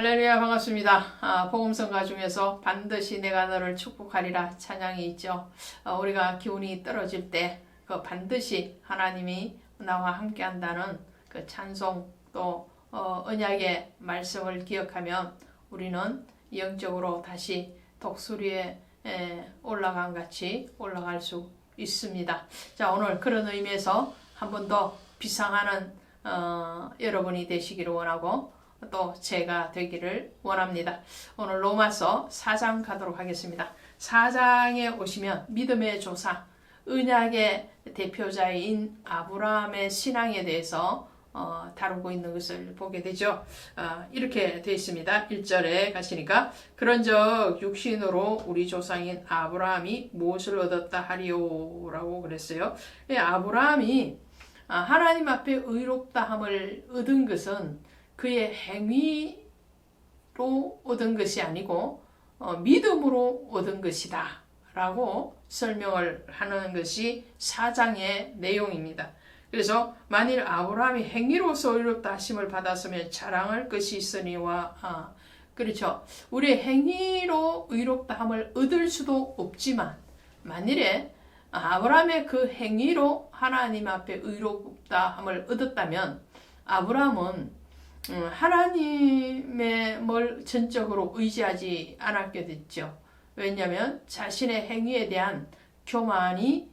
할렐루야, 반갑습니다. 복음성가 중에서 반드시 내가 너를 축복하리라 찬양이 있죠. 우리가 기운이 떨어질 때 그 반드시 하나님이 나와 함께 한다는 그 찬송 또 언약의 말씀을 기억하면 우리는 영적으로 다시 독수리에 올라간 같이 올라갈 수 있습니다. 자, 오늘 그런 의미에서 한 번 더 비상하는 여러분이 되시기를 원하고 또 제가 되기를 원합니다. 오늘 로마서 4장 가도록 하겠습니다. 4장에 오시면 믿음의 조사, 언약의 대표자인 아브라함의 신앙에 대해서 다루고 있는 것을 보게 되죠. 이렇게 되어 있습니다. 1절에 가시니까 그런즉 육신으로 우리 조상인 아브라함이 무엇을 얻었다 하리오 라고 그랬어요. 아브라함이 하나님 앞에 의롭다함을 얻은 것은 그의 행위로 얻은 것이 아니고 믿음으로 얻은 것이다 라고 설명을 하는 것이 4장의 내용입니다. 그래서 만일 아브라함이 행위로서 의롭다 하심을 받았으면 자랑할 것이 있으니와 그렇죠. 우리의 행위로 의롭다함을 얻을 수도 없지만 만일에 아브라함의 그 행위로 하나님 앞에 의롭다함을 얻었다면 아브라함은 하나님의 뭘 전적으로 의지하지 않았게 됐죠. 왜냐하면 자신의 행위에 대한 교만이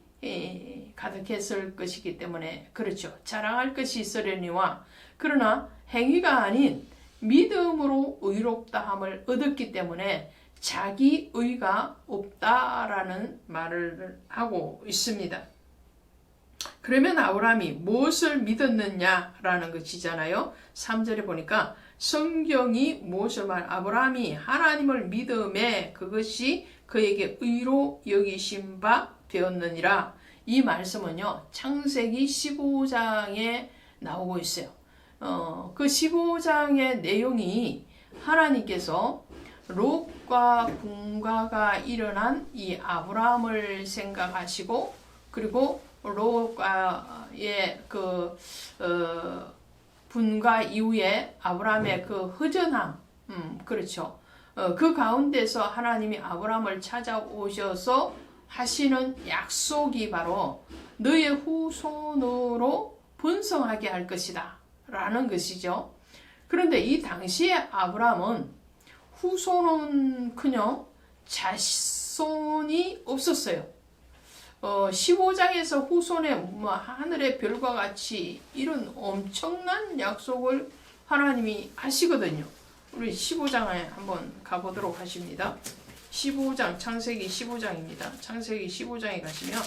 가득했을 것이기 때문에 그렇죠. 자랑할 것이 있으려니와 그러나 행위가 아닌 믿음으로 의롭다함을 얻었기 때문에 자기 의가 없다라는 말을 하고 있습니다. 그러면 아브라함이 무엇을 믿었느냐라는 것이잖아요. 3절에 보니까 성경이 무엇을 아브라함이 하나님을 믿음에 그것이 그에게 의로 여기신 바 되었느니라. 이 말씀은요. 창세기 15장에 나오고 있어요. 그 15장의 내용이 하나님께서 롯과 분가가 일어난 이 아브라함을 생각하시고 그리고 롯과의 분가 이후에 아브라함의 그 허전함, 그렇죠. 그 가운데서 하나님이 아브라함을 찾아오셔서 하시는 약속이 바로 너의 후손으로 번성하게 할 것이다 라는 것이죠. 그런데 이 당시에 아브라함은 후손은커녕 자손이 없었어요. 15장에서 후손의 하늘의 별과 같이 이런 엄청난 약속을 하나님이 하시거든요. 우리 15장에 한번 가보도록 하십니다. 15장, 창세기 15장입니다. 창세기 15장에 가시면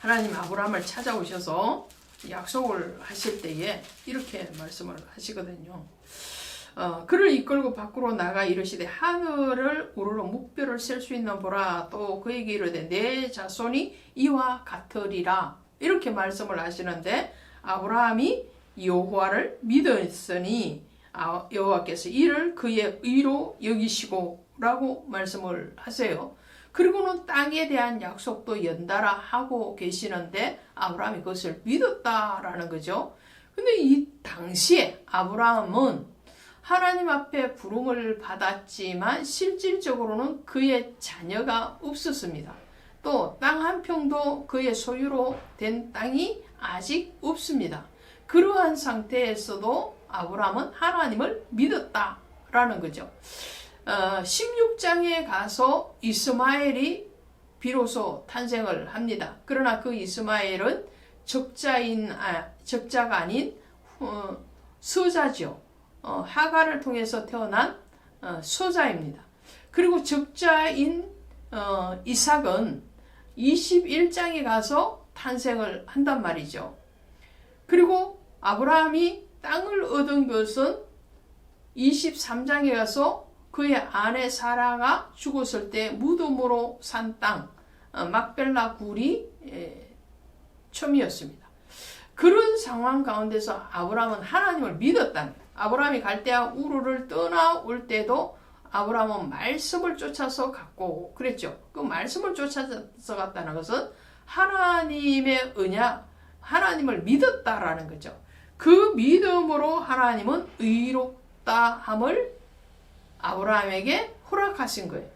하나님 아브라함을 찾아오셔서 약속을 하실 때에 이렇게 말씀을 하시거든요. 그를 이끌고 밖으로 나가 이르시되 하늘을 우러러 묵별을 셀 수 있는 보라. 또 그에게 이르되 내 자손이 이와 같으리라. 이렇게 말씀을 하시는데 아브라함이 여호와를 믿었으니 여호와께서 이를 그의 의로 여기시고 라고 말씀을 하세요. 그리고는 땅에 대한 약속도 연달아 하고 계시는데 아브라함이 그것을 믿었다라는 거죠. 근데 이 당시에 아브라함은 하나님 앞에 부름을 받았지만 실질적으로는 그의 자녀가 없었습니다. 또 땅 한 평도 그의 소유로 된 땅이 아직 없습니다. 그러한 상태에서도 아브라함은 하나님을 믿었다라는 거죠. 16장에 가서 이스마엘이 비로소 탄생을 합니다. 그러나 그 이스마엘은 적자가 아닌 서자죠. 하가를 통해서 태어난 소자입니다. 그리고 적자인 이삭은 21장에 가서 탄생을 한단 말이죠. 그리고 아브라함이 땅을 얻은 것은 23장에 가서 그의 아내 사라가 죽었을 때 무덤으로 산 땅 막벨라 굴이 처음이었습니다. 그런 상황 가운데서 아브라함은 하나님을 믿었다는 거예요. 아브라함이 갈대아 우르를 떠나올 때도 아브라함은 말씀을 쫓아서 갔고 그랬죠. 그 말씀을 쫓아서 갔다는 것은 하나님의 언약, 하나님을 믿었다라는 거죠. 그 믿음으로 하나님은 의롭다 의롭다함을 아브라함에게 허락하신 거예요.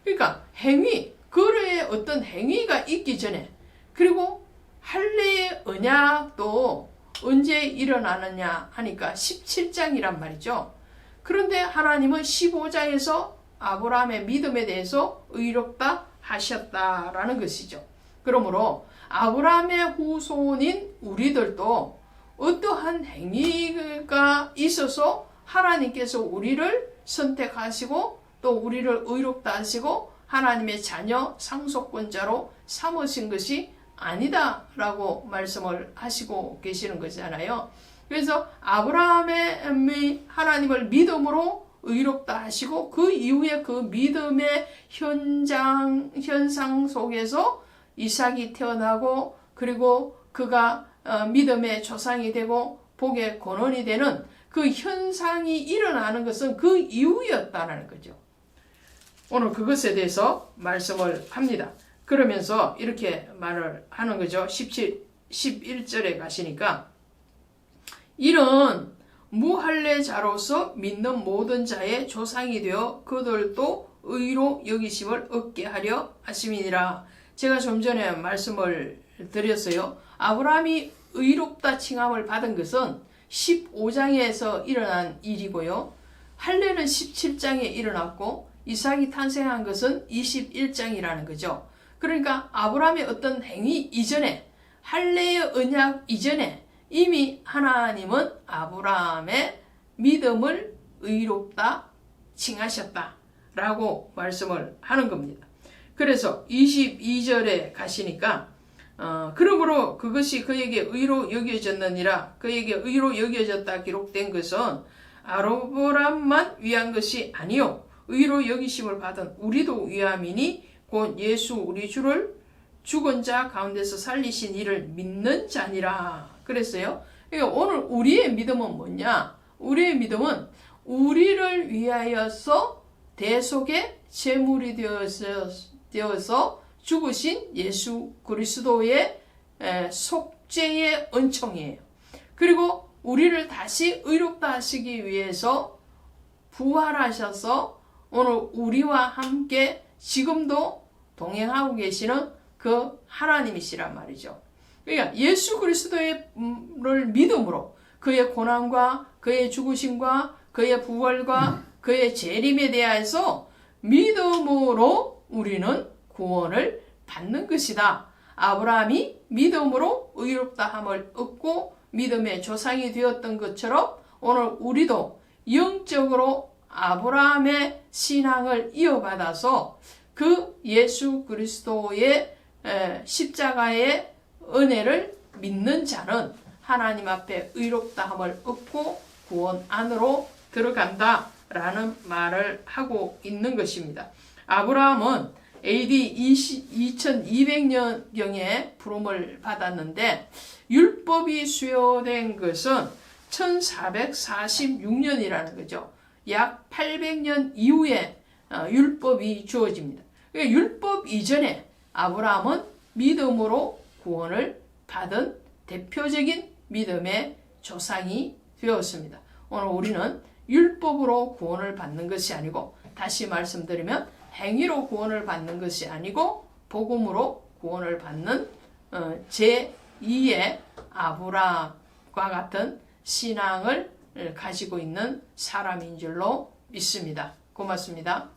그러니까 행위, 그의 어떤 행위가 있기 전에, 그리고 할례의 언약도 언제 일어나느냐 하니까 17장이란 말이죠. 그런데 하나님은 15장에서 아브라함의 믿음에 대해서 의롭다 하셨다라는 것이죠. 그러므로 아브라함의 후손인 우리들도 어떠한 행위가 있어서 하나님께서 우리를 선택하시고 또 우리를 의롭다 하시고 하나님의 자녀 상속권자로 삼으신 것이 아니다라고 말씀을 하시고 계시는 것이잖아요. 그래서 아브라함의 하나님을 믿음으로 의롭다 하시고 그 이후에 그 믿음의 현상 속에서 이삭이 태어나고 그리고 그가 믿음의 조상이 되고 복의 권원이 되는 그 현상이 일어나는 것은 그 이후였다는 거죠. 오늘 그것에 대해서 말씀을 합니다. 그러면서 이렇게 말을 하는 거죠. 11절에 가시니까 이런 무할례자로서 믿는 모든 자의 조상이 되어 그들도 의로 여기심을 얻게 하려 하심이니라. 제가 좀 전에 말씀을 드렸어요. 아브라함이 의롭다 칭함을 받은 것은 15장에서 일어난 일이고요. 할례는 17장에 일어났고 이삭이 탄생한 것은 21장이라는 거죠. 그러니까 아브라함의 어떤 행위 이전에, 할례의 언약 이전에 이미 하나님은 아브라함의 믿음을 의롭다 칭하셨다라고 말씀을 하는 겁니다. 그래서 22절에 가시니까 그러므로 그것이 그에게 의로 여겨졌느니라. 그에게 의로 여겨졌다 기록된 것은 아브라함만 위한 것이 아니요 의로 여기심을 받은 우리도 위함이니 곧 예수 우리 주를 죽은 자 가운데서 살리신 이를 믿는 자니라 그랬어요. 그러니까 오늘 우리의 믿음은 뭐냐? 우리의 믿음은 우리를 위하여서 대속의 제물이 되어서 죽으신 예수 그리스도의 속죄의 은총이에요. 그리고 우리를 다시 의롭다 하시기 위해서 부활하셔서 오늘 우리와 함께 지금도 동행하고 계시는 그 하나님이시란 말이죠. 그러니까 예수 그리스도를 믿음으로 그의 고난과 그의 죽으심과 그의 부활과 그의 재림에 대해서 믿음으로 우리는 구원을 받는 것이다. 아브라함이 믿음으로 의롭다함을 얻고 믿음의 조상이 되었던 것처럼 오늘 우리도 영적으로 아브라함의 신앙을 이어받아서 그 예수 그리스도의 십자가의 은혜를 믿는 자는 하나님 앞에 의롭다함을 얻고 구원 안으로 들어간다라는 말을 하고 있는 것입니다. 아브라함은 AD 2200년경에 부름을 받았는데 율법이 수여된 것은 1446년이라는 거죠. 약 800년 이후에 율법이 주어집니다. 그러니까 율법 이전에 아브라함은 믿음으로 구원을 받은 대표적인 믿음의 조상이 되었습니다. 오늘 우리는 율법으로 구원을 받는 것이 아니고 다시 말씀드리면 행위로 구원을 받는 것이 아니고 복음으로 구원을 받는 제2의 아브라함과 같은 신앙을 가지고 있는 사람인 줄로 믿습니다. 고맙습니다.